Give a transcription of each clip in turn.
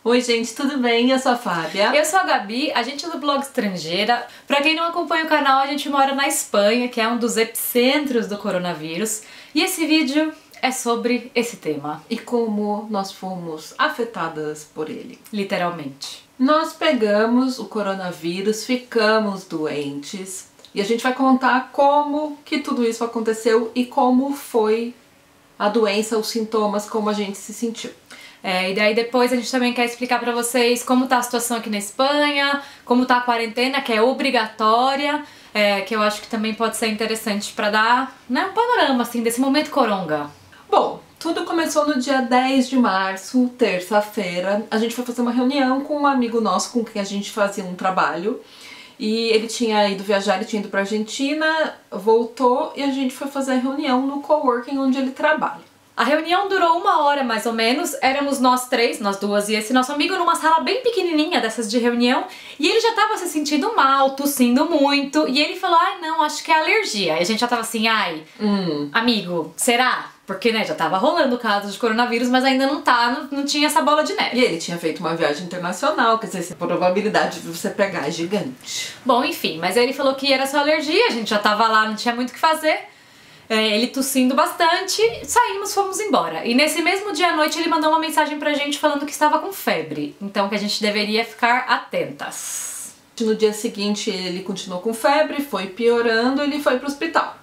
Oi gente, tudo bem? Eu sou a Fábia. Eu sou a Gabi, a gente é do blog Estrangeira. Pra quem não acompanha o canal, a gente mora na Espanha, que é um dos epicentros do coronavírus. E esse vídeo é sobre esse tema. E como nós fomos afetadas por ele. Literalmente. Nós pegamos o coronavírus, ficamos doentes e a gente vai contar como que tudo isso aconteceu e como foi a doença, os sintomas, como a gente se sentiu. E daí depois a gente também quer explicar pra vocês como tá a situação aqui na Espanha, como tá a quarentena, que é obrigatória, que eu acho que também pode ser interessante pra dar, né, um panorama assim desse momento coronga. Bom, tudo começou no dia 10 de março, terça-feira. A gente foi fazer uma reunião com um amigo nosso com quem a gente fazia um trabalho. E ele tinha ido viajar, ele tinha ido pra Argentina, voltou e a gente foi fazer a reunião no coworking onde ele trabalha. A reunião durou 1 hora mais ou menos, éramos nós três, nós duas e esse nosso amigo numa sala bem pequenininha dessas de reunião e ele já tava se sentindo mal, tossindo muito e ele falou, ai não, acho que é alergia. E a gente já tava assim, ai, amigo, será? Porque né, já tava rolando o caso de coronavírus, mas ainda não tinha essa bola de neve. E ele tinha feito uma viagem internacional, quer dizer, a probabilidade de você pegar é gigante. Bom, enfim, mas aí ele falou que era só alergia, a gente já tava lá, não tinha muito o que fazer. Ele tossindo bastante, saímos, fomos embora. E nesse mesmo dia à noite ele mandou uma mensagem pra gente falando que estava com febre, então que a gente deveria ficar atentas. No dia seguinte ele continuou com febre, foi piorando, ele foi pro hospital.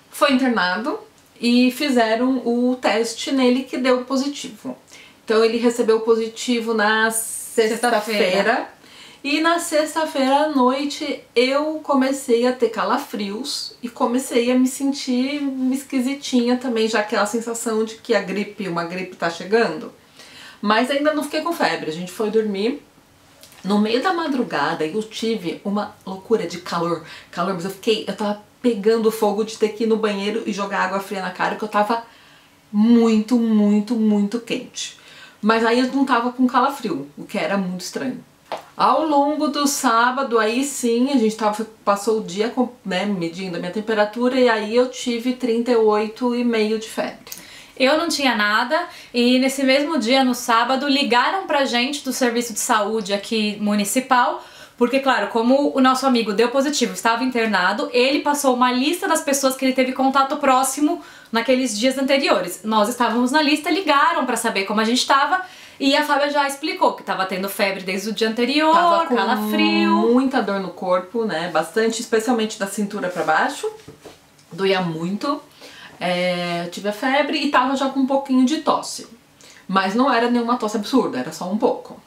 Foi internado e fizeram o teste nele que deu positivo. Então ele recebeu positivo na sexta-feira. E na sexta-feira à noite eu comecei a ter calafrios e comecei a me sentir esquisitinha também, já aquela sensação de que uma gripe tá chegando. Mas ainda não fiquei com febre, a gente foi dormir. No meio da madrugada eu tive uma loucura de calor, mas eu tava pegando fogo de ter que ir no banheiro e jogar água fria na cara, porque eu tava muito, muito, muito quente. Mas aí eu não tava com calafrio, o que era muito estranho. Ao longo do sábado, aí sim, a gente passou o dia medindo a minha temperatura e aí eu tive 38,5 de febre. Eu não tinha nada e nesse mesmo dia, no sábado, ligaram pra gente do serviço de saúde aqui municipal, porque claro, como o nosso amigo deu positivo, estava internado, ele passou uma lista das pessoas que ele teve contato próximo naqueles dias anteriores. Nós estávamos na lista, ligaram pra saber como a gente estava. E a Fábia já explicou que tava tendo febre desde o dia anterior, tava com calafrio. Muita dor no corpo, né? Bastante, especialmente da cintura pra baixo. Doía muito. Eu tive a febre e tava já com um pouquinho de tosse. Mas não era nenhuma tosse absurda, era só um pouco.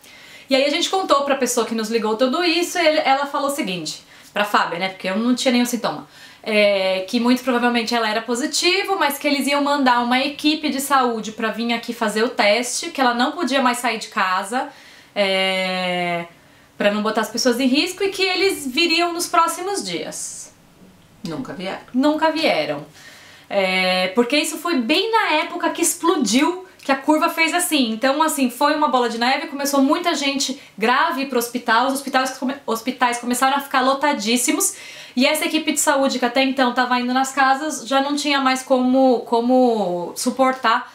E aí a gente contou pra pessoa que nos ligou tudo isso e ela falou o seguinte, pra Fábia, né? Porque eu não tinha nenhum sintoma. Que muito provavelmente ela era positivo, mas que eles iam mandar uma equipe de saúde pra vir aqui fazer o teste, que ela não podia mais sair de casa, pra não botar as pessoas em risco e que eles viriam nos próximos dias. Nunca vieram. Nunca vieram. Porque isso foi bem na época que explodiu, que a curva fez assim. Então, assim, foi uma bola de neve, começou muita gente grave pro hospital, os hospitais começaram a ficar lotadíssimos. E essa equipe de saúde que até então estava indo nas casas já não tinha mais como suportar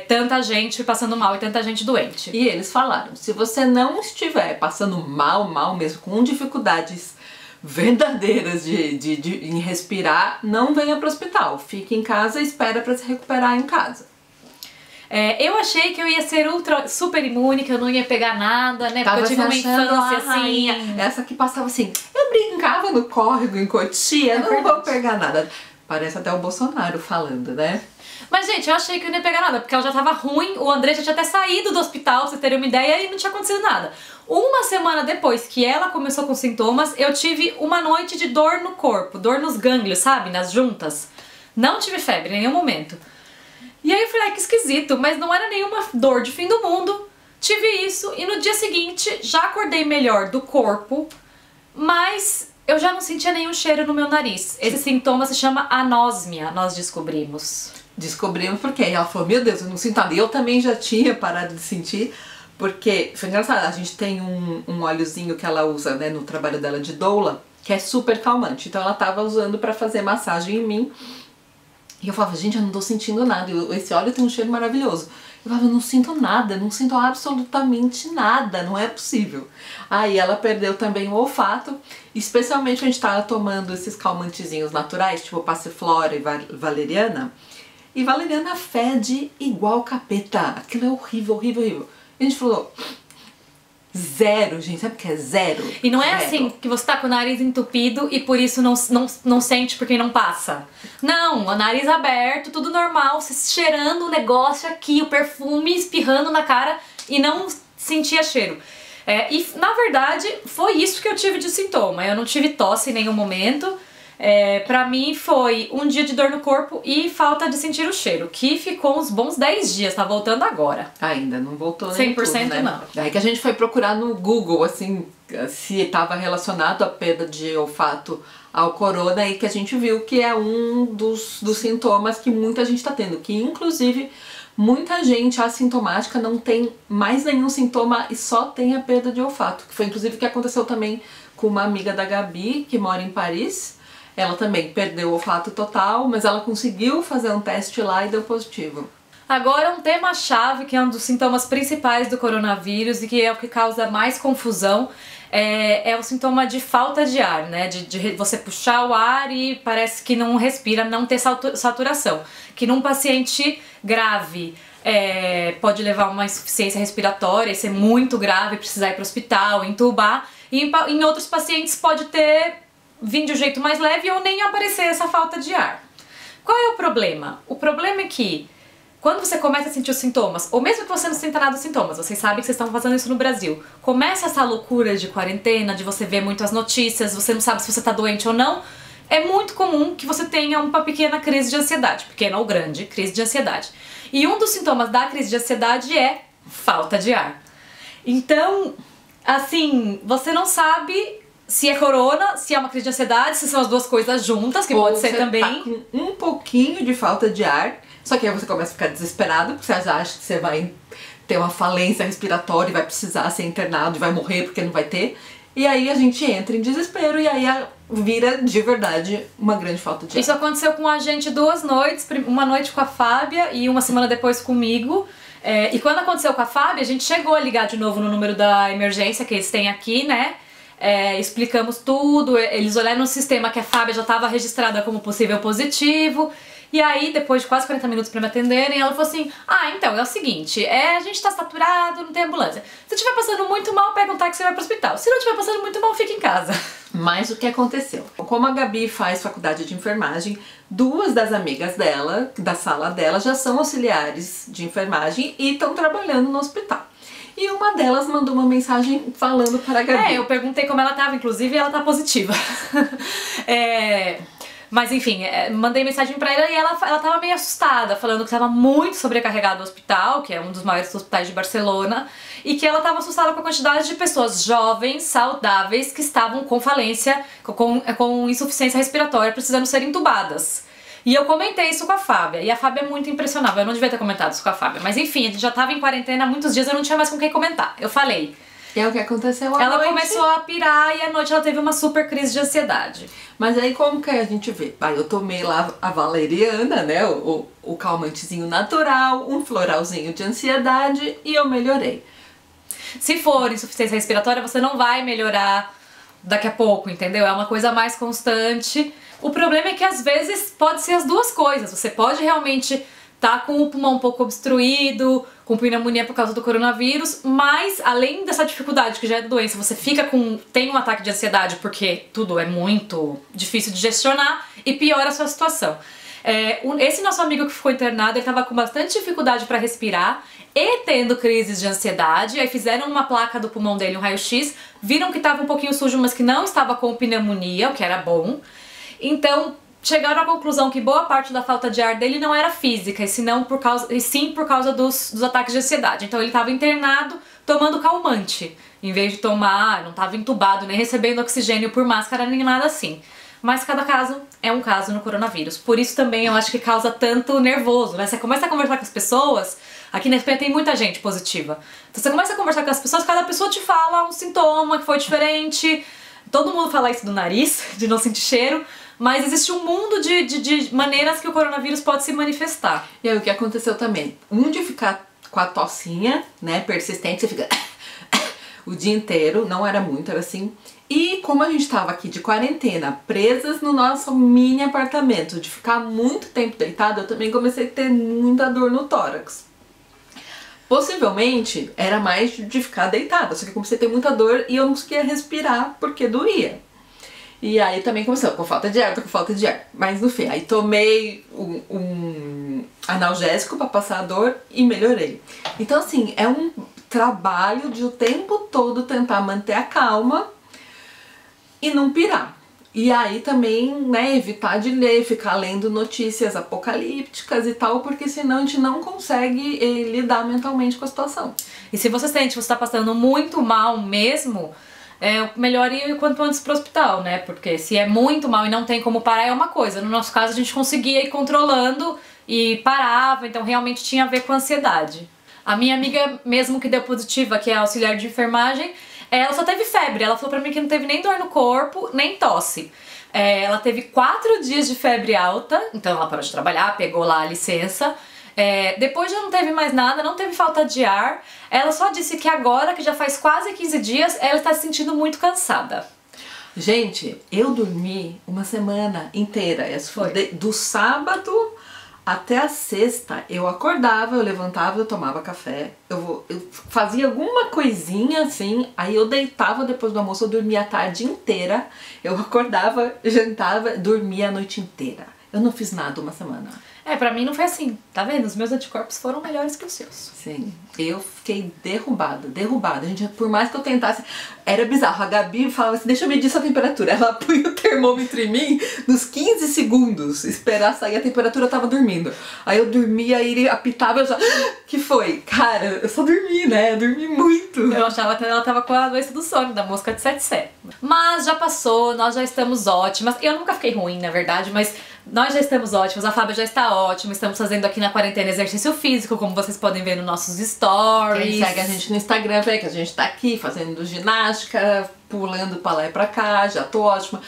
tanta gente passando mal e tanta gente doente. E eles falaram, se você não estiver passando mal mesmo, com dificuldades verdadeiras em respirar, não venha pro hospital. Fique em casa e espera para se recuperar em casa. Eu achei que eu ia ser super imune, que eu não ia pegar nada, né? Porque eu tive uma infância assim. Essa que passava assim, eu brincava no córrego em Cotia, não vou pegar nada. Parece até o Bolsonaro falando, né? Mas, gente, eu achei que eu não ia pegar nada, porque ela já tava ruim, o André já tinha até saído do hospital, pra vocês terem uma ideia, e não tinha acontecido nada. Uma semana depois que ela começou com sintomas, eu tive uma noite de dor no corpo, dor nos gânglios, sabe? Nas juntas. Não tive febre em nenhum momento. E aí eu falei, que esquisito, mas não era nenhuma dor de fim do mundo. Tive isso e no dia seguinte já acordei melhor do corpo, mas eu já não sentia nenhum cheiro no meu nariz. Esse sintoma se chama anósmia, nós descobrimos. Descobrimos porque ela falou, meu Deus, eu não sinto nada. E eu também já tinha parado de sentir, porque foi engraçado, a gente tem um óleozinho que ela usa, né, no trabalho dela de doula, que é super calmante. Então ela tava usando pra fazer massagem em mim. E eu falava, gente, eu não tô sentindo nada, esse óleo tem um cheiro maravilhoso. Eu falava, não sinto nada, não sinto absolutamente nada, não é possível. Aí ela perdeu também o olfato, especialmente quando a gente tava tomando esses calmantezinhos naturais, tipo passiflora e valeriana. E valeriana fede igual capeta, aquilo é horrível, horrível, horrível. E a gente falou, zero, gente, sabe o que é zero? E não é zero. assim que você tá com o nariz entupido e por isso não sente porque não passa. Não, o nariz aberto, tudo normal, você cheirando o negócio aqui, o perfume espirrando na cara e não sentia cheiro. E na verdade foi isso que eu tive de sintoma. Eu não tive tosse em nenhum momento. Pra mim foi um dia de dor no corpo e falta de sentir o cheiro, que ficou uns bons 10 dias, tá voltando agora. Ainda não voltou nem 100% tudo, né? não. Daí que a gente foi procurar no Google, assim, se estava relacionado a perda de olfato ao corona e que a gente viu que é um dos sintomas que muita gente tá tendo, que inclusive muita gente assintomática não tem mais nenhum sintoma e só tem a perda de olfato, que foi inclusive o que aconteceu também com uma amiga da Gabi, que mora em Paris. Ela também perdeu o olfato total, mas ela conseguiu fazer um teste lá e deu positivo. Agora um tema-chave, que é um dos sintomas principais do coronavírus e que é o que causa mais confusão, é o sintoma de falta de ar, né? De você puxar o ar e parece que não respira, não ter saturação. Que num paciente grave pode levar a uma insuficiência respiratória e ser muito grave, precisar ir para o hospital, entubar. E em outros pacientes pode vir de um jeito mais leve ou nem aparecer essa falta de ar. Qual é o problema? O problema é que quando você começa a sentir os sintomas, ou mesmo que você não sinta nada dos sintomas, vocês sabem que vocês estão fazendo isso no Brasil, começa essa loucura de quarentena, de você ver muitas notícias, você não sabe se você está doente ou não, é muito comum que você tenha uma pequena crise de ansiedade, pequena ou grande crise de ansiedade. E um dos sintomas da crise de ansiedade é falta de ar. Então, assim, você não sabe se é corona, se é uma crise de ansiedade, se são as duas coisas juntas, que pode ser também. Tá com um pouquinho de falta de ar, só que aí você começa a ficar desesperado, porque você acha que você vai ter uma falência respiratória e vai precisar ser internado e vai morrer porque não vai ter. E aí a gente entra em desespero e aí vira de verdade uma grande falta de ar. Isso aconteceu com a gente 2 noites, uma noite com a Fábia e uma semana depois comigo. E quando aconteceu com a Fábia, a gente chegou a ligar de novo no número da emergência que eles têm aqui, né? Explicamos tudo, eles olharam no sistema que a Fábia já estava registrada como possível positivo. E aí, depois de quase 40 minutos pra me atenderem, ela falou assim, então, é o seguinte, a gente tá saturado, não tem ambulância. Se estiver passando muito mal, pega um táxi e vai pro hospital. Se não estiver passando muito mal, fica em casa. Mas o que aconteceu? Como a Gabi faz faculdade de enfermagem, 2 das amigas dela, da sala dela, já são auxiliares de enfermagem e estão trabalhando no hospital. E uma delas mandou uma mensagem falando para a Gabi. Eu perguntei como ela tava, inclusive, e ela tá positiva. Mas enfim, mandei mensagem pra ela e ela tava meio assustada, falando que tava muito sobrecarregada no hospital, que é um dos maiores hospitais de Barcelona, e que ela tava assustada com a quantidade de pessoas jovens, saudáveis, que estavam com falência, com insuficiência respiratória, precisando ser entubadas. E eu comentei isso com a Fábia, e a Fábia é muito impressionável, eu não devia ter comentado isso com a Fábia, mas enfim, a gente já tava em quarentena há muitos dias, eu não tinha mais com quem comentar. Eu falei. E é o que aconteceu à Ela noite. começou a pirar e à noite ela teve uma super crise de ansiedade. Mas aí como que a gente vê? Eu tomei lá a valeriana, né, o calmantezinho natural, um floralzinho de ansiedade e eu melhorei. Se for insuficiência respiratória, você não vai melhorar daqui a pouco, entendeu? É uma coisa mais constante. O problema é que às vezes pode ser as duas coisas. Você pode realmente tá com o pulmão um pouco obstruído, com pneumonia por causa do coronavírus, mas além dessa dificuldade que já é da doença, você tem um ataque de ansiedade porque tudo é muito difícil de gestionar e piora a sua situação. Esse nosso amigo que ficou internado, ele tava com bastante dificuldade para respirar e tendo crises de ansiedade, aí fizeram uma placa do pulmão dele, um raio-x, viram que tava um pouquinho sujo, mas que não estava com pneumonia, o que era bom. Então, chegaram à conclusão que boa parte da falta de ar dele não era física, e sim por causa dos ataques de ansiedade. Então ele estava internado tomando calmante, em vez de tomar, não estava entubado, nem recebendo oxigênio por máscara, nem nada assim. Mas cada caso é um caso no coronavírus. Por isso também eu acho que causa tanto nervoso, né? Você começa a conversar com as pessoas, aqui na Espanha tem muita gente positiva. Então você começa a conversar com as pessoas, cada pessoa te fala um sintoma que foi diferente. Todo mundo fala isso do nariz, de não sentir cheiro. Mas existe um mundo de maneiras que o coronavírus pode se manifestar. E aí o que aconteceu também? De ficar com a tossinha, né, persistente, você fica o dia inteiro, não era muito, era assim. E como a gente tava aqui de quarentena, presas no nosso mini apartamento, de ficar muito tempo deitada, eu também comecei a ter muita dor no tórax. Possivelmente era mais de ficar deitada, só que eu comecei a ter muita dor e eu não conseguia respirar porque doía. E aí também começou com falta de ar, tô com falta de ar. Mas no fim, aí tomei um analgésico pra passar a dor e melhorei. Então assim, é um trabalho de o tempo todo tentar manter a calma e não pirar. E aí também, né, evitar de ler, ficar lendo notícias apocalípticas e tal, porque senão a gente não consegue lidar mentalmente com a situação. E se você sente que você tá passando muito mal mesmo, é melhor ir o quanto antes pro hospital, né? Porque se é muito mal e não tem como parar, é uma coisa. No nosso caso, a gente conseguia ir controlando e parava, então realmente tinha a ver com a ansiedade. A minha amiga, mesmo que deu positiva, que é auxiliar de enfermagem, ela só teve febre. Ela falou pra mim que não teve nem dor no corpo, nem tosse. Ela teve 4 dias de febre alta, então ela parou de trabalhar, pegou lá a licença. Depois já não teve mais nada, não teve falta de ar. Ela só disse que agora, que já faz quase 15 dias, ela está se sentindo muito cansada. Gente, eu dormi uma semana inteira. Do sábado até a sexta, eu acordava, eu levantava, eu tomava café, eu fazia alguma coisinha assim, aí eu deitava depois do almoço, eu dormia a tarde inteira, eu acordava, jantava, dormia a noite inteira. Eu não fiz nada uma semana. Pra mim não foi assim, tá vendo? Os meus anticorpos foram melhores que os seus. Sim, eu fiquei derrubada. Gente, por mais que eu tentasse, era bizarro. A Gabi falava assim, deixa eu medir sua temperatura. Ela punha o termômetro em mim nos 15 segundos, esperar sair a temperatura, eu tava dormindo. Aí eu dormia, aí ele apitava, eu já, que foi? Cara, eu só dormi, né? Eu dormi muito. Eu achava que ela tava com a doença do sono, da mosca de 77. Mas já passou, nós já estamos ótimas. Eu nunca fiquei ruim, na verdade, mas nós já estamos ótimos, a Fábia já está ótima, estamos fazendo aqui na quarentena exercício físico, como vocês podem ver nos nossos stories. Quem segue a gente no Instagram vê que a gente tá aqui fazendo ginástica, pulando pra lá e pra cá, já tô ótima.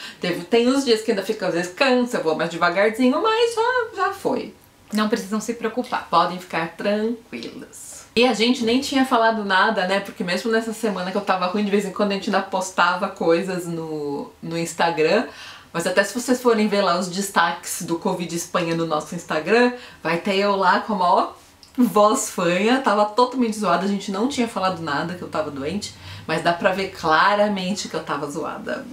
Tem uns dias que ainda fica, às vezes cansa, eu vou mais devagarzinho, mas já foi. Não precisam se preocupar. Podem ficar tranquilas. E a gente nem tinha falado nada, né, porque mesmo nessa semana que eu tava ruim, de vez em quando a gente ainda postava coisas no Instagram. Mas até se vocês forem ver lá os destaques do Covid Espanha no nosso Instagram, vai ter eu lá com a maior voz fanha, tava totalmente zoada, a gente não tinha falado nada que eu tava doente, mas dá pra ver claramente que eu tava zoada.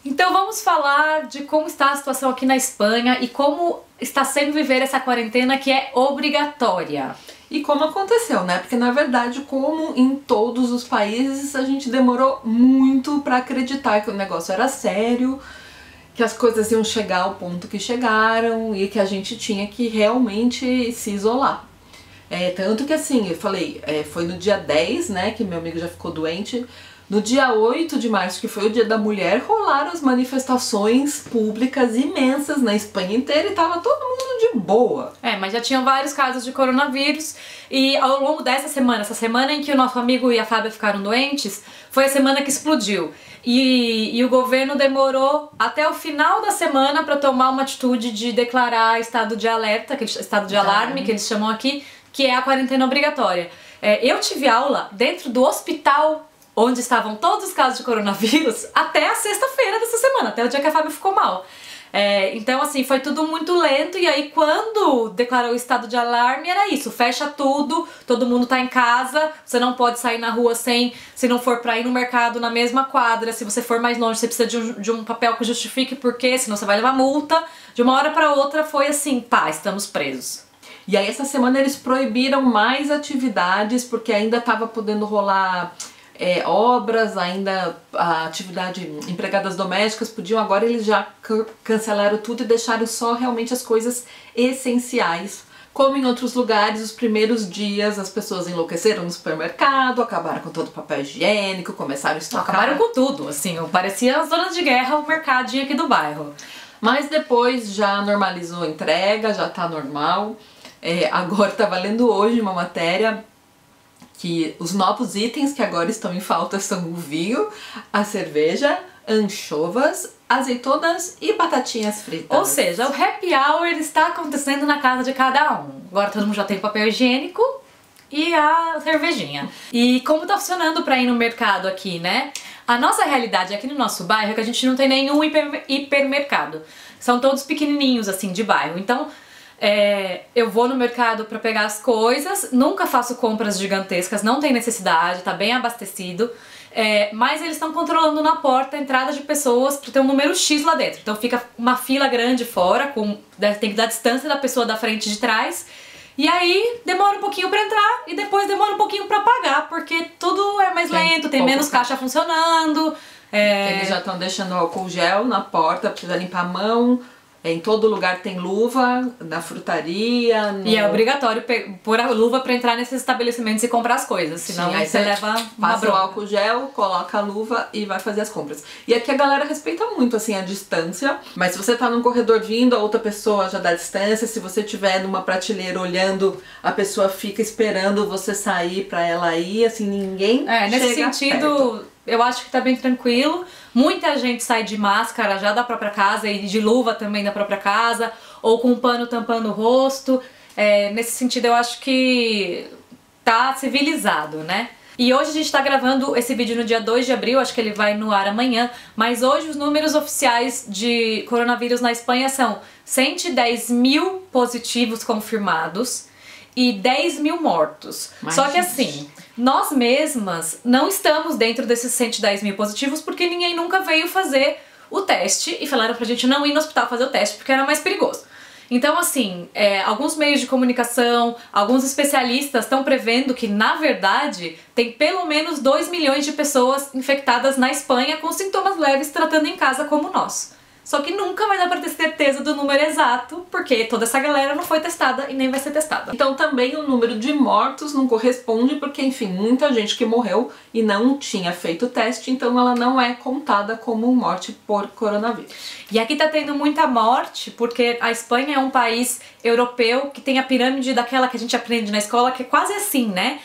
Então vamos falar de como está a situação aqui na Espanha e como está sendo viver essa quarentena que é obrigatória. E como aconteceu, né? Porque na verdade, como em todos os países, a gente demorou muito pra acreditar que o negócio era sério, que as coisas iam chegar ao ponto que chegaram e que a gente tinha que realmente se isolar. Tanto que assim, eu falei, foi no dia 10, né, que meu amigo já ficou doente. No dia 8 de março, que foi o dia da mulher, rolaram as manifestações públicas imensas na Espanha inteira e tava todo mundo de boa. Mas já tinham vários casos de coronavírus e ao longo dessa semana, essa semana em que o nosso amigo e a Fábia ficaram doentes, foi a semana que explodiu. E o governo demorou até o final da semana para tomar uma atitude de declarar estado de alerta, estado de alarme, que eles chamam aqui, que é a quarentena obrigatória. Eu tive aula dentro do hospital onde estavam todos os casos de coronavírus até a sexta-feira dessa semana, até o dia que a Fábia ficou mal. Então assim, foi tudo muito lento e aí quando declarou o estado de alarme era isso, fecha tudo, todo mundo tá em casa, você não pode sair na rua se não for pra ir no mercado na mesma quadra, se você for mais longe você precisa de um papel que justifique porque, senão você vai levar multa. De uma hora pra outra foi assim, pá, estamos presos. E aí essa semana eles proibiram mais atividades porque ainda tava podendo rolar obras, ainda a atividade, empregadas domésticas podiam, agora eles já cancelaram tudo e deixaram só realmente as coisas essenciais. Como em outros lugares, os primeiros dias as pessoas enlouqueceram no supermercado, acabaram com todo o papel higiênico, começaram a estocar. Acabaram com tudo, assim, parecia as zonas de guerra, o mercadinho aqui do bairro. Mas depois já normalizou a entrega, já tá normal. Agora tava lendo hoje uma matéria que os novos itens que agora estão em falta são o vinho, a cerveja, anchovas, azeitonas e batatinhas fritas. Ou seja, o happy hour está acontecendo na casa de cada um. Agora todo mundo já tem papel higiênico e a cervejinha. E como tá funcionando pra ir no mercado aqui, né? A nossa realidade aqui no nosso bairro é que a gente não tem nenhum hipermercado. São todos pequenininhos, assim, de bairro. Então, eu vou no mercado pra pegar as coisas, nunca faço compras gigantescas, não tem necessidade, tá bem abastecido. Mas eles estão controlando na porta a entrada de pessoas pra ter um número X lá dentro. Então fica uma fila grande fora, tem que dar distância da pessoa da frente e de trás. E aí demora um pouquinho pra entrar e depois demora um pouquinho pra pagar, porque tudo é mais lento, tem menos caixa funcionando. Eles já estão deixando álcool gel na porta, precisa limpar a mão. Em todo lugar tem luva, na frutaria. E é obrigatório pôr a luva pra entrar nesses estabelecimentos e comprar as coisas, senão Sim, aí você leva uma passa bronca. o álcool gel, coloca a luva e vai fazer as compras. E aqui a galera respeita muito assim a distância, mas se você tá num corredor vindo, a outra pessoa já dá distância. Se você tiver numa prateleira olhando, a pessoa fica esperando você sair pra ela ir, assim, ninguém nesse chega sentido, perto. eu acho que tá bem tranquilo. Muita gente sai de máscara já da própria casa e de luva também da própria casa, ou com um pano tampando o rosto. Nesse sentido, eu acho que tá civilizado, né? E hoje a gente tá gravando esse vídeo no dia 2 de abril, acho que ele vai no ar amanhã, mas hoje os números oficiais de coronavírus na Espanha são 110 mil positivos confirmados e 10 mil mortos. Só que assim, nós mesmas não estamos dentro desses 110 mil positivos porque ninguém nunca veio fazer o teste e falaram pra gente não ir no hospital fazer o teste porque era mais perigoso. Então assim, alguns meios de comunicação, alguns especialistas estão prevendo que na verdade tem pelo menos 2 milhões de pessoas infectadas na Espanha com sintomas leves tratando em casa como nós. Só que nunca vai dar pra ter certeza do número exato, porque toda essa galera não foi testada e nem vai ser testada. Então também o número de mortos não corresponde, porque enfim, muita gente que morreu e não tinha feito o teste, então ela não é contada como morte por coronavírus. E aqui tá tendo muita morte, porque a Espanha é um país europeu que tem a pirâmide daquela que a gente aprende na escola, que é quase assim, né?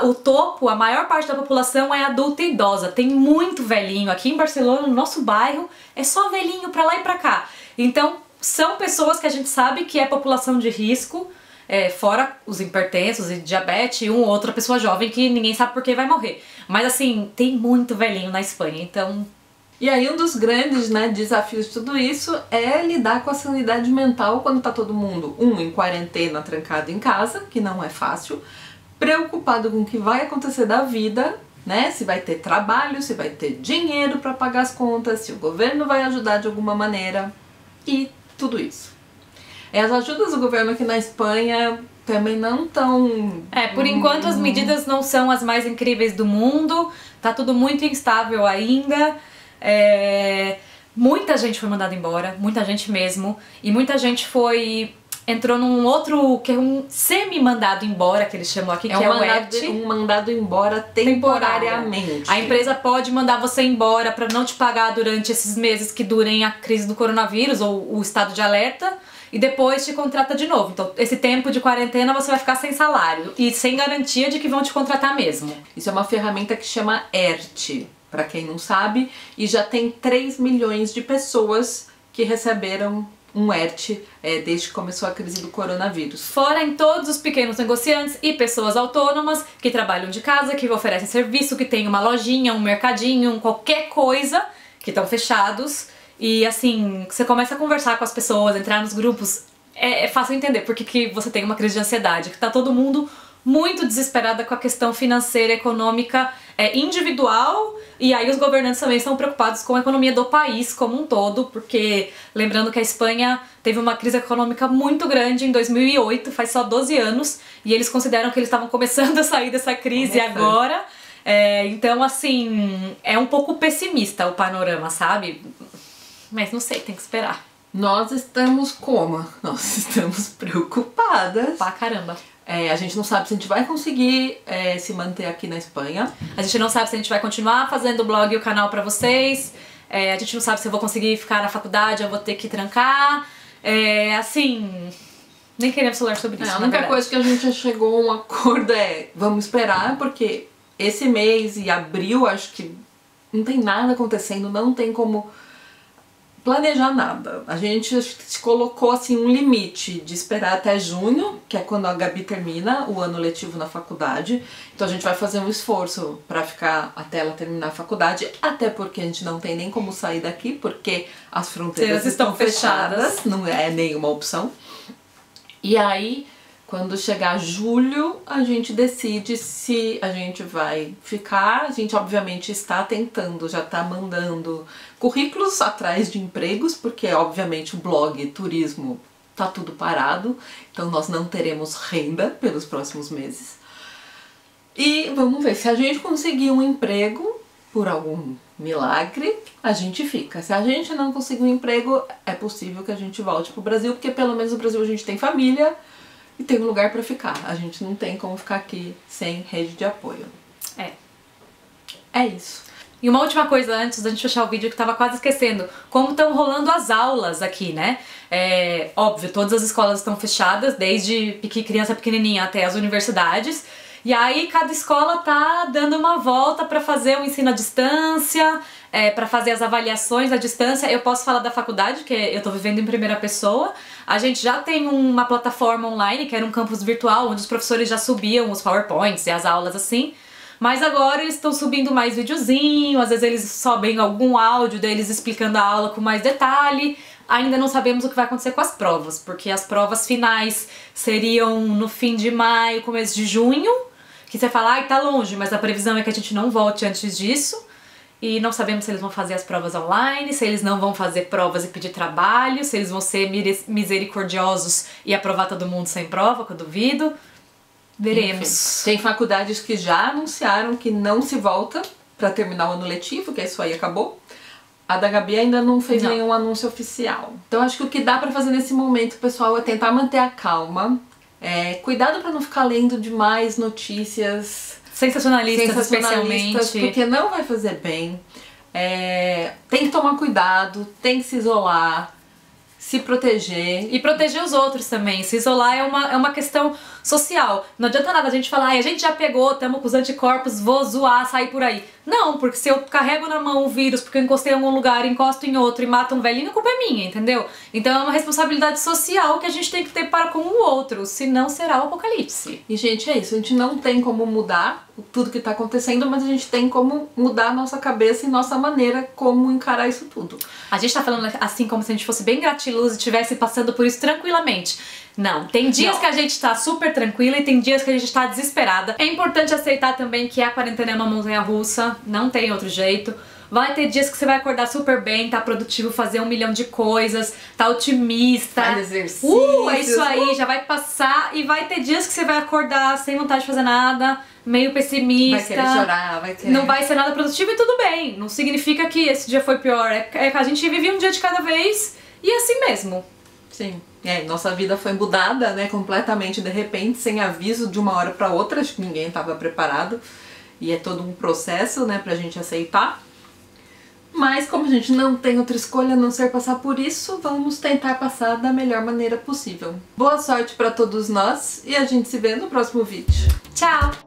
O topo, a maior parte da população é adulta e idosa, tem muito velhinho. Aqui em Barcelona, no nosso bairro, é só velhinho pra lá e pra cá. Então, são pessoas que a gente sabe que é população de risco, fora os hipertensos e diabetes e uma ou outra pessoa jovem que ninguém sabe por que vai morrer. Mas assim, tem muito velhinho na Espanha, então... E aí um dos grandes, né, desafios de tudo isso é lidar com a sanidade mental quando tá todo mundo, em quarentena, trancado em casa, que não é fácil, preocupado com o que vai acontecer da vida, né? Se vai ter trabalho, se vai ter dinheiro para pagar as contas, se o governo vai ajudar de alguma maneira e tudo isso. As ajudas do governo aqui na Espanha também não estão... por enquanto as medidas não são as mais incríveis do mundo, tá tudo muito instável ainda. Muita gente foi mandada embora, muita gente mesmo, e muita gente entrou num outro, que é um semi-mandado embora, que eles chamam aqui, que é o ERTE. Um mandado embora temporariamente. A empresa pode mandar você embora para não te pagar durante esses meses que durem a crise do coronavírus ou o estado de alerta, e depois te contrata de novo. Então, esse tempo de quarentena você vai ficar sem salário e sem garantia de que vão te contratar mesmo. Isso é uma ferramenta que chama ERTE, para quem não sabe, e já tem 3 milhões de pessoas que receberam um ERTE desde que começou a crise do coronavírus. Fora em todos os pequenos negociantes e pessoas autônomas que trabalham de casa, que oferecem serviço, que tem uma lojinha, um mercadinho, qualquer coisa, que estão fechados. E assim, você começa a conversar com as pessoas, entrar nos grupos, é fácil entender porque que você tem uma crise de ansiedade, que tá todo mundo muito desesperada com a questão financeira, econômica, individual, e aí os governantes também estão preocupados com a economia do país como um todo, porque lembrando que a Espanha teve uma crise econômica muito grande em 2008, faz só 12 anos, e eles consideram que eles estavam começando a sair dessa crise agora. Então assim, é um pouco pessimista o panorama, sabe? Mas não sei, tem que esperar. Nós estamos como? Nós estamos preocupadas. Pra caramba. A gente não sabe se a gente vai conseguir se manter aqui na Espanha. A gente não sabe se a gente vai continuar fazendo o blog e o canal pra vocês. A gente não sabe se eu vou conseguir ficar na faculdade, eu vou ter que trancar. Assim, nem queremos falar sobre isso. A única coisa que a gente já chegou a um acordo vamos esperar, porque esse mês e abril acho que não tem nada acontecendo, não tem como planejar nada. A gente se colocou assim um limite de esperar até junho, que é quando a Gabi termina o ano letivo na faculdade. Então a gente vai fazer um esforço para ficar até ela terminar a faculdade, até porque a gente não tem nem como sair daqui, porque as fronteiras estão fechadas, não é nenhuma opção. E aí, quando chegar julho, a gente decide se a gente vai ficar. A gente obviamente está tentando, já está mandando currículos atrás de empregos, porque obviamente o blog, turismo, tá tudo parado, então nós não teremos renda pelos próximos meses. E vamos ver, se a gente conseguir um emprego, por algum milagre, a gente fica. Se a gente não conseguir um emprego, é possível que a gente volte pro Brasil, porque pelo menos no Brasil a gente tem família e tem um lugar pra ficar. A gente não tem como ficar aqui sem rede de apoio. É isso. E uma última coisa antes da gente fechar o vídeo, que tava quase esquecendo, como estão rolando as aulas aqui, né? Óbvio, todas as escolas estão fechadas, desde criança pequenininha até as universidades. E aí cada escola tá dando uma volta para fazer o ensino à distância, para fazer as avaliações à distância. Eu posso falar da faculdade, que eu tô vivendo em primeira pessoa. A gente já tem uma plataforma online, que era um campus virtual, onde os professores já subiam os PowerPoints e as aulas assim. Mas agora eles estão subindo mais videozinho, às vezes eles sobem algum áudio deles explicando a aula com mais detalhe. Ainda não sabemos o que vai acontecer com as provas, porque as provas finais seriam no fim de maio, começo de junho. Que você fala, tá longe, mas a previsão é que a gente não volte antes disso. E não sabemos se eles vão fazer as provas online, se eles não vão fazer provas e pedir trabalho, se eles vão ser misericordiosos e aprovar todo mundo sem prova, que eu duvido. Veremos. Enfim, tem faculdades que já anunciaram que não se volta pra terminar o ano letivo, que isso aí acabou. A da Gabi ainda não fez nenhum anúncio oficial. Então acho que o que dá pra fazer nesse momento, pessoal, é tentar manter a calma. Cuidado pra não ficar lendo demais notícias sensacionalistas, especialmente, porque não vai fazer bem. Tem que tomar cuidado, tem que se isolar, se proteger. E proteger os outros também. Se isolar é uma questão social. Não adianta nada a gente falar, a gente já pegou, estamos com os anticorpos, vou zoar, sair por aí. Não, porque se eu carrego na mão o vírus porque eu encostei em algum lugar, encosto em outro e mato um velhinho, a culpa é minha, entendeu? Então é uma responsabilidade social que a gente tem que ter para com o outro, senão será o apocalipse. E gente, é isso, a gente não tem como mudar tudo que tá acontecendo, mas a gente tem como mudar a nossa cabeça e nossa maneira como encarar isso tudo. A gente tá falando assim como se a gente fosse bem gratiluz e estivesse passando por isso tranquilamente. Não, tem dias que a gente tá super tranquila e tem dias que a gente tá desesperada. É importante aceitar também que a quarentena é uma montanha-russa, não tem outro jeito. Vai ter dias que você vai acordar super bem, tá produtivo, fazer 1 milhão de coisas, tá otimista. Faz exercício. É isso aí, já vai passar. E vai ter dias que você vai acordar sem vontade de fazer nada, meio pessimista. Vai querer chorar, vai querer... Não vai ser nada produtivo e tudo bem. Não significa que esse dia foi pior. É que a gente vive um dia de cada vez e é assim mesmo. Sim. Nossa vida foi mudada, né, completamente de repente, sem aviso, de uma hora pra outra. Acho que ninguém estava preparado. E é todo um processo, né, pra gente aceitar. Mas como a gente não tem outra escolha a não ser passar por isso, vamos tentar passar da melhor maneira possível. Boa sorte pra todos nós e a gente se vê no próximo vídeo. Tchau!